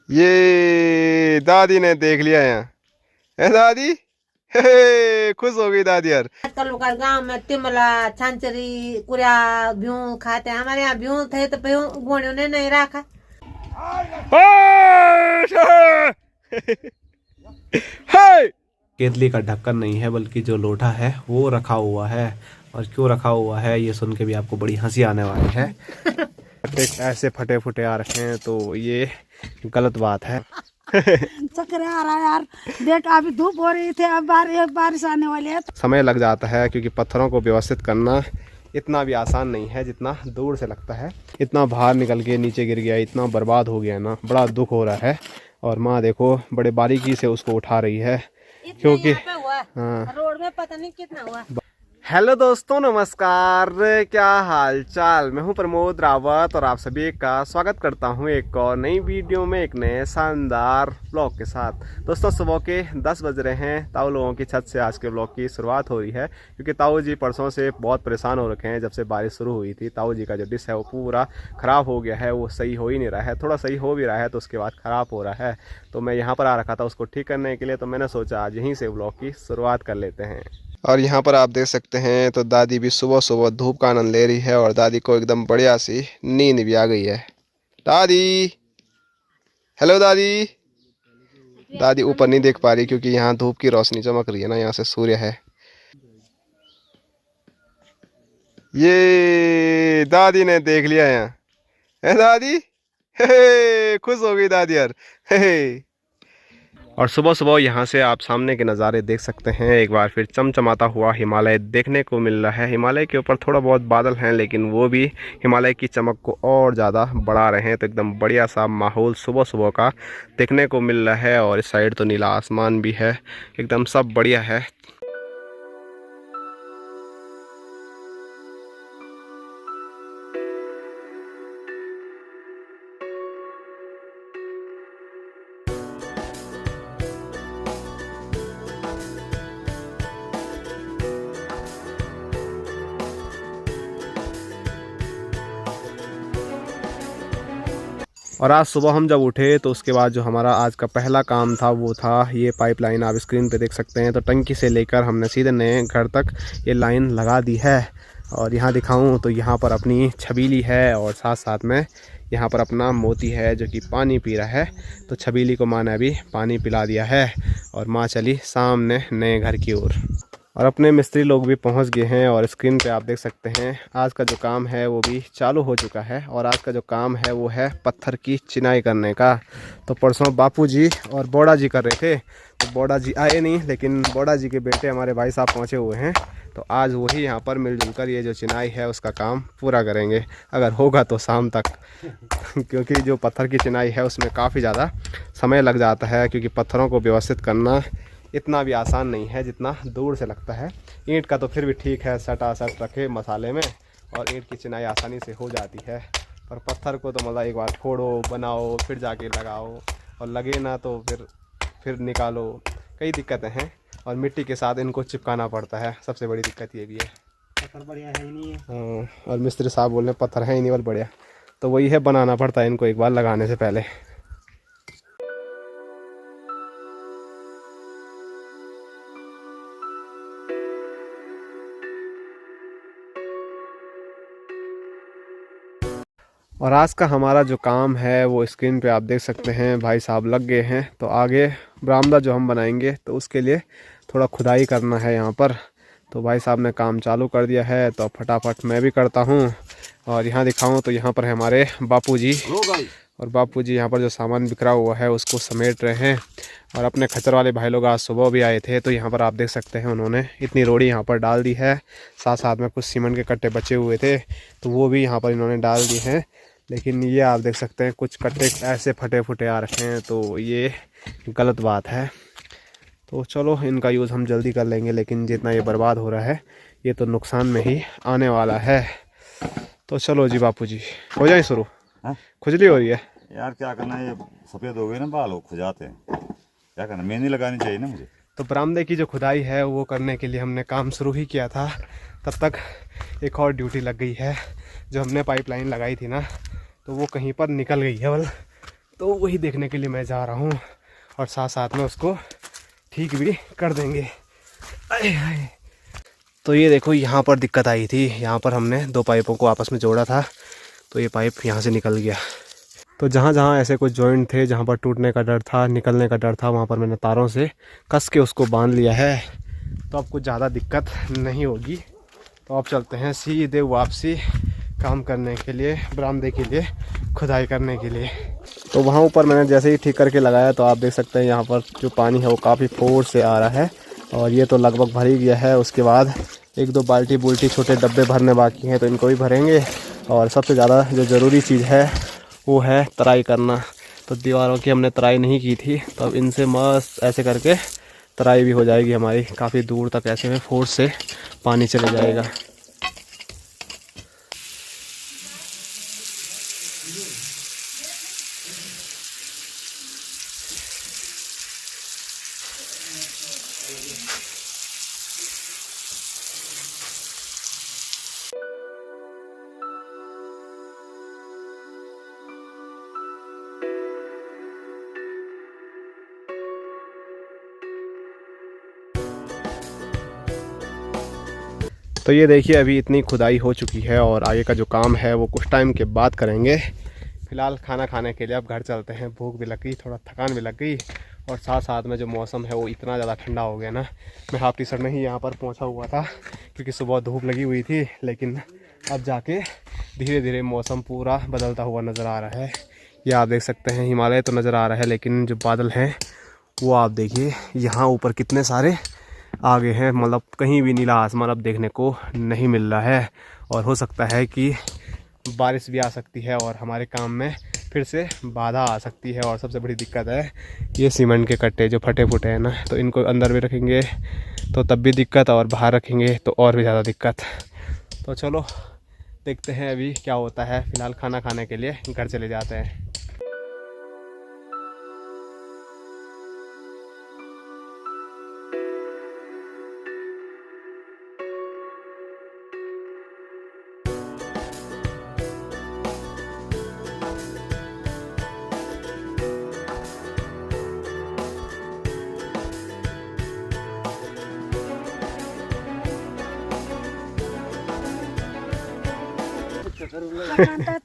ये दादी ने देख लिया यहाँ है दादी। हे, खुश हो गई दादी यार। आजकल लोग गाँव में तिमला छांचरी कुरिया भ्यूं खाते हैं। हमारे यहाँ भ्यूं थे तो भ्यूं गोणियों ने नहीं रखा। केतली का ढक्कन नहीं है बल्कि जो लोटा है वो रखा हुआ है। और क्यों रखा हुआ है ये सुन के भी आपको बड़ी हंसी आने वाली है। ऐसे फटे फुटे आ रखे हैं तो ये गलत बात है। चक्कर आ रहा है यार, देख अभी धूप हो रही थी, अब बारिश आने वाली है। समय लग जाता है क्योंकि पत्थरों को व्यवस्थित करना इतना भी आसान नहीं है जितना दूर से लगता है। इतना बाहर निकल के नीचे गिर गया, इतना बर्बाद हो गया ना, बड़ा दुख हो रहा है। और माँ देखो बड़े बारीकी से उसको उठा रही है क्योंकि हाँ। रोड में पता नहीं कितना हुआ। हेलो दोस्तों, नमस्कार, क्या हाल चाल। मैं हूं प्रमोद रावत और आप सभी का स्वागत करता हूं एक और नई वीडियो में, एक नए शानदार ब्लॉग के साथ। दोस्तों सुबह के 10 बज रहे हैं। ताऊ लोगों की छत से आज के ब्लॉग की शुरुआत हो रही है क्योंकि ताऊ जी परसों से बहुत परेशान हो रखे हैं। जब से बारिश शुरू हुई थी ताऊ जी का जो डिश है वो पूरा ख़राब हो गया है, वो सही हो ही नहीं रहा है। थोड़ा सही हो भी रहा है तो उसके बाद ख़राब हो रहा है। तो मैं यहाँ पर आ रखा था उसको ठीक करने के लिए, तो मैंने सोचा आज यहीं से ब्लॉग की शुरुआत कर लेते हैं। और यहाँ पर आप देख सकते हैं तो दादी भी सुबह सुबह धूप का आनंद ले रही है और दादी को एकदम बढ़िया सी नींद भी आ गई है। दादी, हेलो दादी। दादी ऊपर नहीं देख पा रही क्योंकि यहाँ धूप की रोशनी चमक रही है ना, यहाँ से सूर्य है। ये दादी ने देख लिया यहाँ है दादी। हे, खुश हो गई दादी यार। हे। और सुबह सुबह यहाँ से आप सामने के नज़ारे देख सकते हैं। एक बार फिर चमचमाता हुआ हिमालय देखने को मिल रहा है। हिमालय के ऊपर थोड़ा बहुत बादल हैं लेकिन वो भी हिमालय की चमक को और ज़्यादा बढ़ा रहे हैं। तो एकदम बढ़िया सा माहौल सुबह सुबह का देखने को मिल रहा है। और इस साइड तो नीला आसमान भी है, एकदम सब बढ़िया है। और आज सुबह हम जब उठे तो उसके बाद जो हमारा आज का पहला काम था वो था ये पाइपलाइन। आप स्क्रीन पे देख सकते हैं तो टंकी से लेकर हमने सीधे नए घर तक ये लाइन लगा दी है। और यहाँ दिखाऊं तो यहाँ पर अपनी छबीली है और साथ साथ में यहाँ पर अपना मोती है जो कि पानी पी रहा है। तो छबीली को माँ ने अभी पानी पिला दिया है और माँ चली सामने नए घर की ओर। और अपने मिस्त्री लोग भी पहुंच गए हैं और स्क्रीन पे आप देख सकते हैं आज का जो काम है वो भी चालू हो चुका है। और आज का जो काम है वो है पत्थर की चिनाई करने का। तो परसों बापूजी और बोड़ा जी कर रहे थे, तो बोड़ा जी आए नहीं लेकिन बोड़ा जी के बेटे हमारे भाई साहब पहुंचे हुए हैं। तो आज वही यहाँ पर मिलजुल कर ये जो चिनाई है उसका काम पूरा करेंगे, अगर होगा तो शाम तक। क्योंकि जो पत्थर की चिनाई है उसमें काफ़ी ज़्यादा समय लग जाता है क्योंकि पत्थरों को व्यवस्थित करना इतना भी आसान नहीं है जितना दूर से लगता है। ईंट का तो फिर भी ठीक है, सटा सट रखे मसाले में और ईंट की चिनाई आसानी से हो जाती है। पर पत्थर को तो मतलब एक बार फोड़ो, बनाओ, फिर जाके लगाओ और लगे ना तो फिर निकालो, कई दिक्कतें हैं। और मिट्टी के साथ इनको चिपकाना पड़ता है, सबसे बड़ी दिक्कत ये भी है। पत्थर बढ़िया है ही नहीं है। हाँ, और मिस्त्री साहब बोल रहे पत्थर है ही नहीं, बल बढ़िया। तो वही है, बनाना पड़ता है इनको एक बार लगाने से पहले। और आज का हमारा जो काम है वो स्क्रीन पे आप देख सकते हैं, भाई साहब लग गए हैं। तो आगे बरामदा जो हम बनाएंगे तो उसके लिए थोड़ा खुदाई करना है यहाँ पर। तो भाई साहब ने काम चालू कर दिया है तो फटाफट मैं भी करता हूँ। और यहाँ दिखाऊँ तो यहाँ पर है हमारे बापूजी, और बापूजी यहाँ पर जो सामान बिखरा हुआ है उसको समेट रहे हैं। और अपने खच्चर वाले भाई लोग आज सुबह भी आए थे तो यहाँ पर आप देख सकते हैं उन्होंने इतनी रोड़ी यहाँ पर डाल दी है। साथ साथ में कुछ सीमेंट के कट्टे बचे हुए थे तो वो भी यहाँ पर इन्होंने डाल दिए हैं। लेकिन ये आप देख सकते हैं कुछ कट्टे ऐसे फटे फुटे आ रखे हैं तो ये गलत बात है। तो चलो इनका यूज़ हम जल्दी कर लेंगे, लेकिन जितना ये बर्बाद हो रहा है ये तो नुकसान में ही आने वाला है। तो चलो जी बापूजी, हो जाए शुरू। खुजली हो रही है यार, क्या करना है, ये सफ़ेद हो गए ना बाल, वो खुजाते हैं, क्या करना, मेहंदी लगानी चाहिए ना मुझे। तो बरामदे की जो खुदाई है वो करने के लिए हमने काम शुरू ही किया था, तब तक एक और ड्यूटी लग गई है। जो हमने पाइपलाइन लगाई थी ना तो वो कहीं पर निकल गई है, बल तो वही देखने के लिए मैं जा रहा हूँ और साथ साथ में उसको ठीक भी कर देंगे। आए हाय। तो ये देखो यहाँ पर दिक्कत आई थी, यहाँ पर हमने दो पाइपों को आपस में जोड़ा था तो ये पाइप यहाँ से निकल गया। तो जहाँ जहाँ ऐसे कुछ जॉइंट थे जहाँ पर टूटने का डर था, निकलने का डर था, वहाँ पर मैंने तारों से कस के उसको बांध लिया है। तो अब कुछ ज़्यादा दिक्कत नहीं होगी। तो अब चलते हैं सीधे वापसी काम करने के लिए, बरामदे के लिए, खुदाई करने के लिए। तो वहाँ ऊपर मैंने जैसे ही ठीक करके लगाया तो आप देख सकते हैं यहाँ पर जो पानी है वो काफ़ी फोर्स से आ रहा है और ये तो लगभग भर ही गया है। उसके बाद एक दो बाल्टी बुल्टी छोटे डब्बे भरने बाकी हैं तो इनको भी भरेंगे। और सबसे ज़्यादा जो ज़रूरी चीज़ है वो है तराई करना। तो दीवारों की हमने तराई नहीं की थी तो अब इनसे मस्त ऐसे करके तराई भी हो जाएगी हमारी। काफ़ी दूर तक ऐसे में फोर्स से पानी चले जाएगा। तो ये देखिए अभी इतनी खुदाई हो चुकी है और आगे का जो काम है वो कुछ टाइम के बाद करेंगे। फ़िलहाल खाना खाने के लिए अब घर चलते हैं। भूख भी लग गई, थोड़ा थकान भी लग गई और साथ साथ में जो मौसम है वो इतना ज़्यादा ठंडा हो गया ना। मैं हाफ टी शर्ट में ही यहाँ पर पहुँचा हुआ था क्योंकि सुबह धूप लगी हुई थी, लेकिन अब जाके धीरे धीरे मौसम पूरा बदलता हुआ नज़र आ रहा है। ये आप देख सकते हैं हिमालय तो नज़र आ रहा है लेकिन जो बादल हैं वो आप देखिए यहाँ ऊपर कितने सारे आगे हैं। मतलब कहीं भी नीला आसमान अब देखने को नहीं मिल रहा है और हो सकता है कि बारिश भी आ सकती है और हमारे काम में फिर से बाधा आ सकती है। और सबसे बड़ी दिक्कत है ये सीमेंट के कट्टे जो फटे फुटे हैं ना, तो इनको अंदर भी रखेंगे तो तब भी दिक्कत और बाहर रखेंगे तो और भी ज़्यादा दिक्कत। तो चलो देखते हैं अभी क्या होता है। फ़िलहाल खाना खाने के लिए घर चले जाते हैं।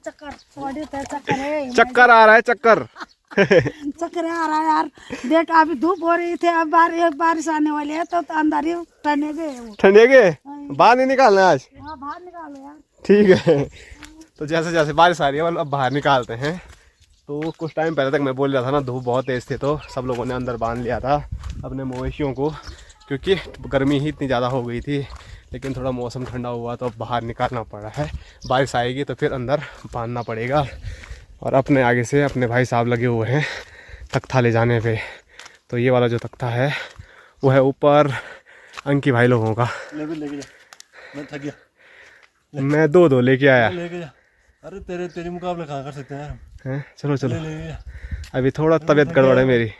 चक्कर थोड़ी तो चक्कर है, चक्कर आ रहा है, चक्कर चक्कर आ रहा है यार। देख अभी धूप हो रही थी, अब बारिश आने वाली है तो अंदर ही ठंडे गए वो। ठंडे के बाहर नहीं निकालना है आज। हाँ बाहर निकालो यार। ठीक है तो जैसे जैसे बारिश आ रही है अब बाहर निकालते हैं। तो कुछ टाइम पहले तक मैं बोल रहा था ना, धूप बहुत तेज़ थी तो सब लोगों ने अंदर बांध लिया था अपने मवेशियों को, क्योंकि गर्मी ही इतनी ज़्यादा हो गई थी। लेकिन थोड़ा मौसम ठंडा हुआ तो अब बाहर निकालना पड़ रहा है। बारिश आएगी तो फिर अंदर बांधना पड़ेगा। और अपने आगे से अपने भाई साहब लगे हुए हैं तख्ता ले जाने पे। तो ये वाला जो तख्ता है वो है ऊपर अंकी भाई लोगों का। लेके जा, मैं थक गया। मैं दो लेके आया। लेके जा। अरे तेरे मुकाबले कहाँ कर सकते हैं हैं? चलो चलो, ले जा। अभी थोड़ा तबीयत गड़बड़ है मेरी।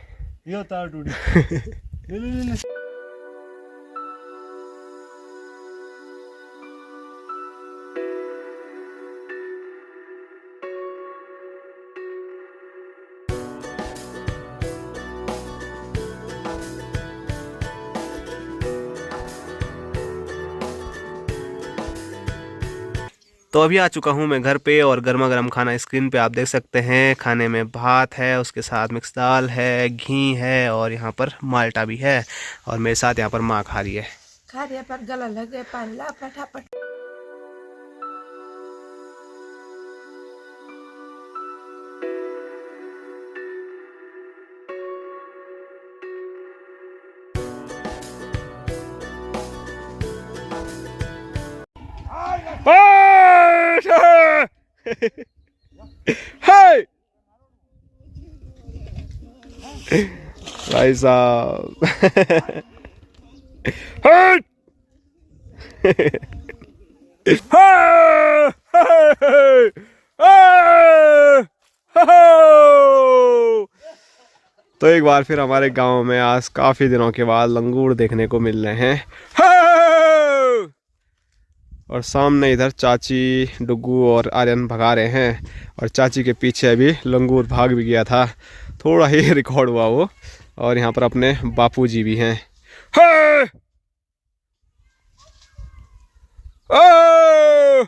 ये तार टूटी। ले। तो अभी आ चुका हूँ मैं घर पे और गर्मा गर्म खाना स्क्रीन पे आप देख सकते हैं। खाने में भात है, उसके साथ मिक्स दाल है, घी है और यहाँ पर माल्टा भी है और मेरे साथ यहाँ पर माँ खा रही है। खा रहे पर गला लगे पानी ला फटाफट। भाई साहब तो एक बार फिर हमारे गांव में आज काफ़ी दिनों के बाद लंगूर देखने को मिल रहे हैं। और सामने इधर चाची, डुग्गू और आर्यन भगा रहे हैं और चाची के पीछे अभी लंगूर भाग भी गया था, थोड़ा ही रिकॉर्ड हुआ वो। और यहाँ पर अपने बापूजी भी हैं। हे! ओ!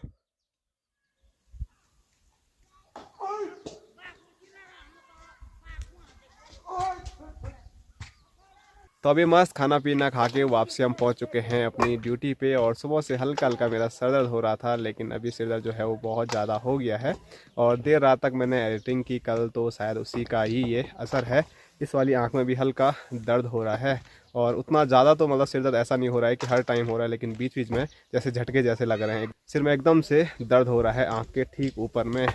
तो अभी मस्त खाना पीना खा के वापसी हम पहुंच चुके हैं अपनी ड्यूटी पे। और सुबह से हल्का हल्का मेरा सर दर्द हो रहा था, लेकिन अभी सिर दर्द जो है वो बहुत ज़्यादा हो गया है। और देर रात तक मैंने एडिटिंग की कल, तो शायद उसी का ही ये असर है। इस वाली आंख में भी हल्का दर्द हो रहा है और उतना ज़्यादा तो मतलब सिर दर्द ऐसा नहीं हो रहा है कि हर टाइम हो रहा है, लेकिन बीच बीच में जैसे झटके जैसे लग रहे हैं। सिर में एकदम से दर्द हो रहा है आँख के ठीक ऊपर में।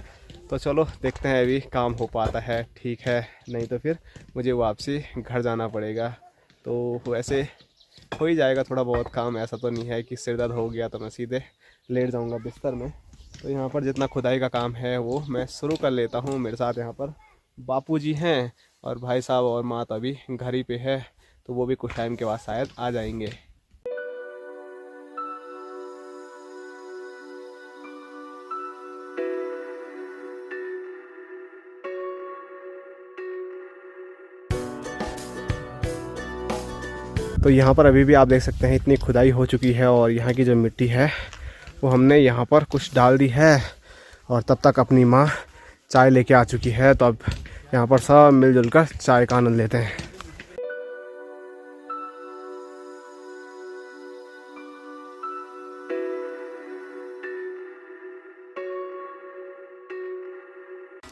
तो चलो देखते हैं अभी काम हो पाता है ठीक है, नहीं तो फिर मुझे वापसी घर जाना पड़ेगा। तो वैसे हो ही जाएगा थोड़ा बहुत काम, ऐसा तो नहीं है कि सिर दर्द हो गया तो मैं सीधे लेट जाऊंगा बिस्तर में। तो यहाँ पर जितना खुदाई का काम है वो मैं शुरू कर लेता हूँ। मेरे साथ यहाँ पर बापूजी हैं और भाई साहब और माँ तो अभी घर ही पे है, तो वो भी कुछ टाइम के बाद शायद आ जाएंगे। तो यहाँ पर अभी भी आप देख सकते हैं इतनी खुदाई हो चुकी है और यहाँ की जो मिट्टी है वो हमने यहाँ पर कुछ डाल दी है। और तब तक अपनी माँ चाय लेके आ चुकी है, तो अब यहाँ पर सब मिलजुल कर चाय का आनंद लेते हैं।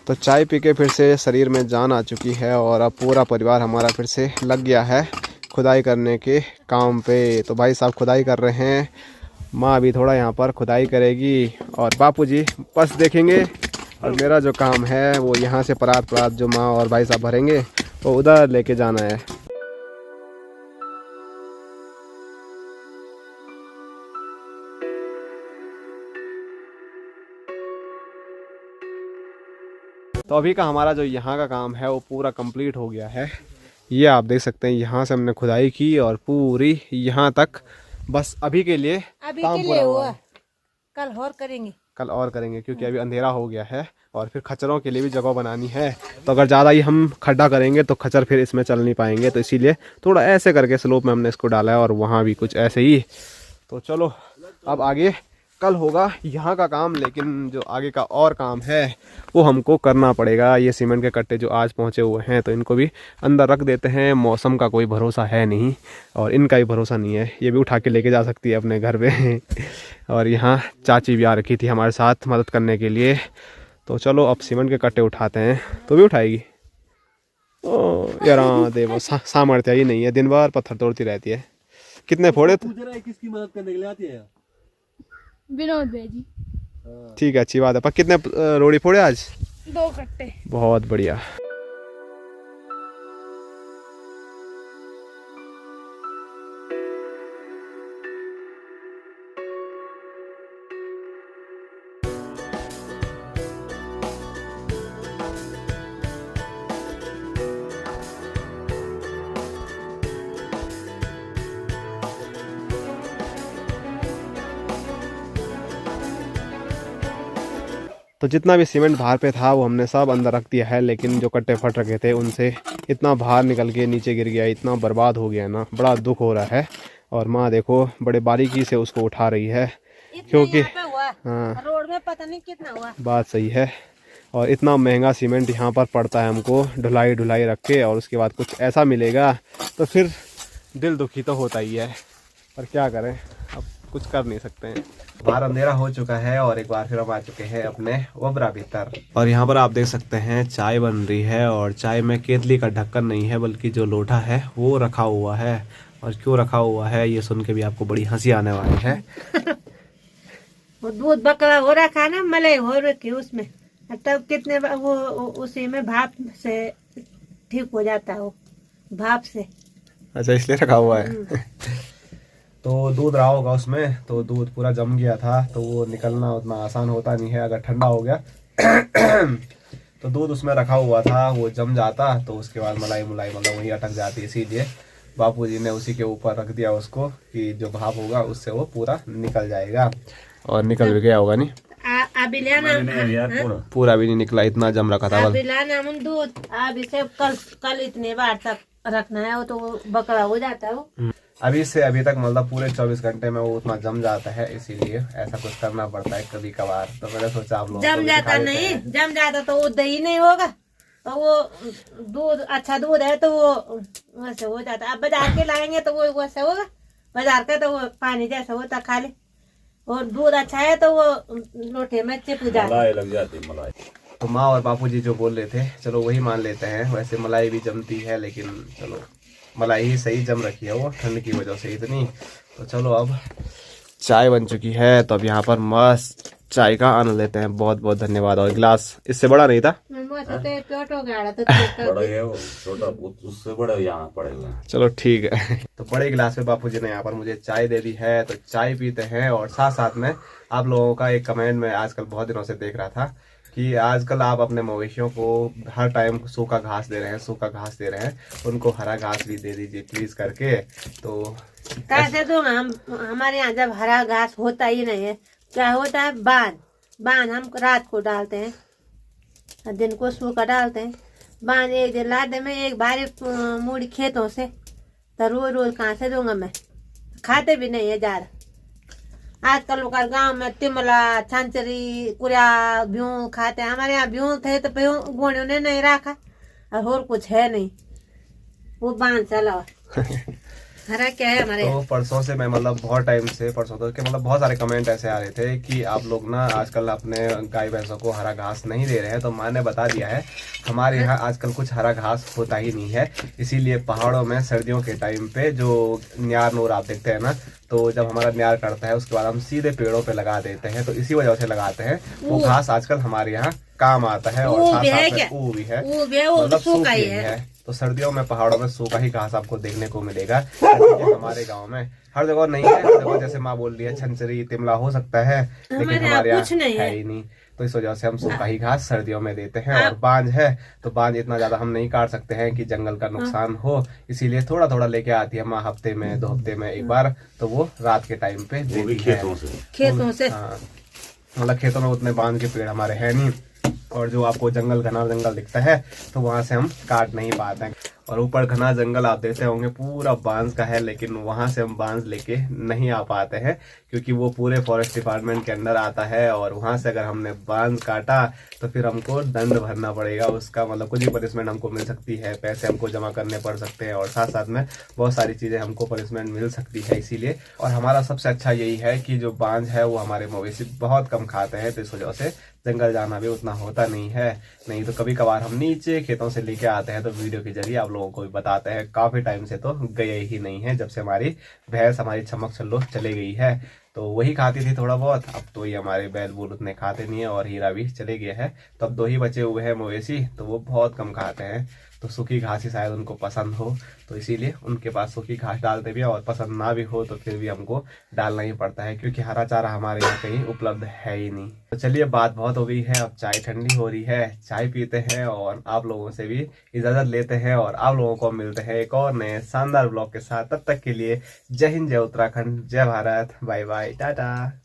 तो चाय पी के फिर से शरीर में जान आ चुकी है और अब पूरा परिवार हमारा फिर से लग गया है खुदाई करने के काम पे। तो भाई साहब खुदाई कर रहे हैं, माँ भी थोड़ा यहाँ पर खुदाई करेगी और बापूजी बस देखेंगे। और मेरा जो काम है वो यहाँ से परात जो माँ और भाई साहब भरेंगे वो उधर लेके जाना है। तो अभी का हमारा जो यहाँ का काम है वो पूरा कंप्लीट हो गया है। ये आप देख सकते हैं यहाँ से हमने खुदाई की और पूरी यहाँ तक, बस अभी के लिए काम पूरा हुआ है। कल और करेंगे क्योंकि अभी अंधेरा हो गया है और फिर खच्चरों के लिए भी जगह बनानी है। तो अगर ज़्यादा ही हम खड्डा करेंगे तो खच्चर फिर इसमें चल नहीं पाएंगे, तो इसीलिए थोड़ा ऐसे करके स्लोप में हमने इसको डाला है और वहाँ भी कुछ ऐसे ही। तो चलो अब आगे कल होगा यहाँ का काम, लेकिन जो आगे का और काम है वो हमको करना पड़ेगा। ये सीमेंट के कट्टे जो आज पहुँचे हुए हैं तो इनको भी अंदर रख देते हैं। मौसम का कोई भरोसा है नहीं और इनका भी भरोसा नहीं है, ये भी उठा के लेके जा सकती है अपने घर पे। और यहाँ चाची भी आ रखी थी हमारे साथ मदद करने के लिए। तो चलो अब सीमेंट के कट्टे उठाते हैं। तो भी उठाएगी? ओ यार देवो सामर्थ्य ही नहीं है, दिन भर पत्थर तोड़ती रहती है। कितने फोड़े? किसकी मदद करने के लिए आती है? विनोद भाई जी। ठीक है, अच्छी बात है। पर कितने रोड़ी फोड़े आज? 2 कट्टे। बहुत बढ़िया। तो जितना भी सीमेंट बाहर पे था वो हमने सब अंदर रख दिया है, लेकिन जो कट्टे फट रखे थे उनसे इतना बाहर निकल के नीचे गिर गया, इतना बर्बाद हो गया ना, बड़ा दुख हो रहा है। और माँ देखो बड़े बारीकी से उसको उठा रही है, क्योंकि हाँ रोड में पता नहीं कितना हुआ। बात सही है। और इतना महंगा सीमेंट यहाँ पर पड़ता है हमको, ढुलाई रख के, और उसके बाद कुछ ऐसा मिलेगा तो फिर दिल दुखी तो होता ही है। पर क्या करें, अब कुछ कर नहीं सकते हैं। बाहर अंधेरा हो चुका है और एक बार फिर हम आ चुके हैं अपने वबरा भीतर। और यहाँ पर आप देख सकते हैं चाय बन रही है और चाय में केतली का ढक्कन नहीं है, बल्कि जो लोटा है वो रखा हुआ है। और क्यों रखा हुआ है ये सुन के भी आपको बड़ी हंसी आने वाली है। वो दूध बकरा हो रखा ना, मलाई हो रखी उसमें, तब कितने वो उसी में भाप से ठीक हो जाता है, वो भाप से। अच्छा, इसलिए रखा हुआ है। तो दूध रहा होगा उसमें, तो दूध पूरा जम गया था, तो वो निकलना उतना आसान होता नहीं है। अगर ठंडा हो गया तो दूध उसमें रखा हुआ था वो जम जाता, तो उसके बाद मलाई मतलब वही अटक जाती। इसीलिए बापूजी ने उसी के ऊपर रख दिया उसको, कि जो भाप होगा उससे वो पूरा निकल जाएगा। और निकल भी गया होगा नहीं, अभी लेना यार पूरा पूरा भी नहीं निकला, इतना जम रखा था बल। अभी लाना हम दूध, अभी से कल इतने बार तक रखना है, वो तो बकरा हो जाता है वो। अभी से अभी तक मतलब पूरे 24 घंटे में वो उतना जम जाता है, इसीलिए ऐसा कुछ करना पड़ता है कभी कभार। तो मैंने सोचा आप लोगों को जम भी जाता दिखा देते नहीं, हैं। जम जाता तो वो दही नहीं होगा, और वो दूध अच्छा दूध है तो वो वैसे हो जाता है। अब बाजार के लाएंगे तो वो वैसे होगा, बाजार का तो वो पानी जैसा होता खाली, और दूध अच्छा है तो वो लोटे में चिपक जाता है। मलाई लग जाती है, मलाई। तो माँ और बापूजी जो बोल रहे थे चलो वही मान लेते हैं। वैसे मलाई भी जमती है, लेकिन चलो मलाई ही सही जम रखी है, वो ठंड की वजह से इतनी। तो चलो अब चाय बन चुकी है, तो अब यहाँ पर मस्त चाय का आनंद लेते हैं। बहुत बहुत धन्यवाद। और गिलास इससे बड़ा नहीं था, बड़ा है वो, छोटा उससे बड़ा यहाँ पड़ेगा। चलो ठीक है। तो बड़े गिलास में बापूजी ने यहाँ पर मुझे चाय दे दी है, तो चाय पीते हैं। और साथ साथ में आप लोगों का एक कमेंट में आजकल बहुत दिनों से देख रहा था कि आजकल आप अपने मवेशियों को हर टाइम सूखा घास दे रहे हैं, सूखा घास दे रहे हैं, उनको हरा घास भी दे दीजिए प्लीज करके। तो कैसे दूंगा हम, हमारे यहाँ जब हरा घास होता ही नहीं है, क्या होता है बांध हम रात को डालते हैं, दिन को सूखा डालते हैं। बांध एक दिन लाते में एक भारी मूड़ी खेतों से, तो रोज रोज कहाँ से दूंगा मैं, खाते भी नहीं है ज्यादा। आजकल लोग गांव में तिमला छंचरी कुरिया भ्यूं खाते हैं, हमारे यहाँ भ्यूं थे तो भ्यूं गोड़ियों ने नहीं रखा, और कुछ है नहीं, वो बांध चला हरा क्या है हमारे। तो परसों से मैं मतलब बहुत टाइम से, परसों तो के मतलब बहुत सारे कमेंट ऐसे आ रहे थे कि आप लोग ना आजकल अपने गाय भैंसों को हरा घास नहीं दे रहे हैं। तो मैंने बता दिया है हमारे यहाँ आजकल कुछ हरा घास होता ही नहीं है, इसीलिए पहाड़ों में सर्दियों के टाइम पे जो न्यार नूर आप देखते हैं ना, तो जब हमारा न्यार करता है उसके बाद हम सीधे पेड़ों पे लगा देते हैं, तो इसी वजह से लगाते हैं। वो घास आजकल हमारे यहाँ काम आता है। और साथ साथ में ऊ भी है, मतलब सूखा ही है। तो सर्दियों में पहाड़ों में सूखा ही घास आपको देखने को मिलेगा। हमारे गांव में हर जगह नहीं है, हर जगह जैसे माँ बोल रही है छंचरी तिमला हो सकता है, लेकिन हमारे यहाँ है ही नहीं। तो इस वजह से हम सूखा ही घास सर्दियों में देते हैं। और बांझ है तो बांझ इतना ज्यादा हम नहीं काट सकते हैं कि जंगल का नुकसान हो, इसीलिए थोड़ा थोड़ा लेके आती है माँ, हफ्ते में 2 हफ्ते में एक बार, तो वो रात के टाइम पे देती है। खेतों से हाँ, मतलब खेतों में उतने बांध के पेड़ हमारे है नहीं, और जो आपको जंगल घना जंगल दिखता है तो वहां से हम काट नहीं पाते हैं। और ऊपर घना जंगल आप देखते होंगे पूरा बांस का है, लेकिन वहां से हम बांस लेके नहीं आ पाते हैं क्योंकि वो पूरे फॉरेस्ट डिपार्टमेंट के अंदर आता है। और वहां से अगर हमने बांस काटा तो फिर हमको दंड भरना पड़ेगा, उसका मतलब कुछ ही पनिशमेंट हमको मिल सकती है, पैसे हमको जमा करने पड़ सकते हैं, और साथ साथ में बहुत सारी चीजें हमको पनिशमेंट मिल सकती है। इसीलिए और हमारा सबसे अच्छा यही है कि जो बांझ है वो हमारे मवेशी बहुत कम खाते हैं, तो इस वजह से जंगल जाना भी उतना होता नहीं है। नहीं तो कभी कभार हम नीचे खेतों से लेके आते हैं तो वीडियो के जरिए आप लोगों को भी बताते हैं। काफी टाइम से तो गए ही नहीं है, जब से हमारी भैंस हमारी चमक चलो चले गई है, तो वही खाती थी थोड़ा बहुत। अब तो ये हमारे बैल बूल उतने खाते नहीं है, और हीरा भी चले गया है, तो अब 2 ही बचे हुए हैं मवेशी, तो वो बहुत कम खाते हैं। तो सूखी घास ही शायद उनको पसंद हो, तो इसीलिए उनके पास सूखी घास डालते भी हैं, और पसंद ना भी हो तो फिर भी हमको डालना ही पड़ता है क्योंकि हरा चारा हमारे यहाँ कहीं उपलब्ध है ही नहीं। तो चलिए बात बहुत हो गई है, अब चाय ठंडी हो रही है, चाय पीते हैं और आप लोगों से भी इजाजत लेते हैं, और आप लोगों को मिलते हैं एक और नए शानदार ब्लॉग के साथ। तब तक के लिए जय हिंद, जय उत्तराखंड, जय भारत, बाय बाय, टाटा।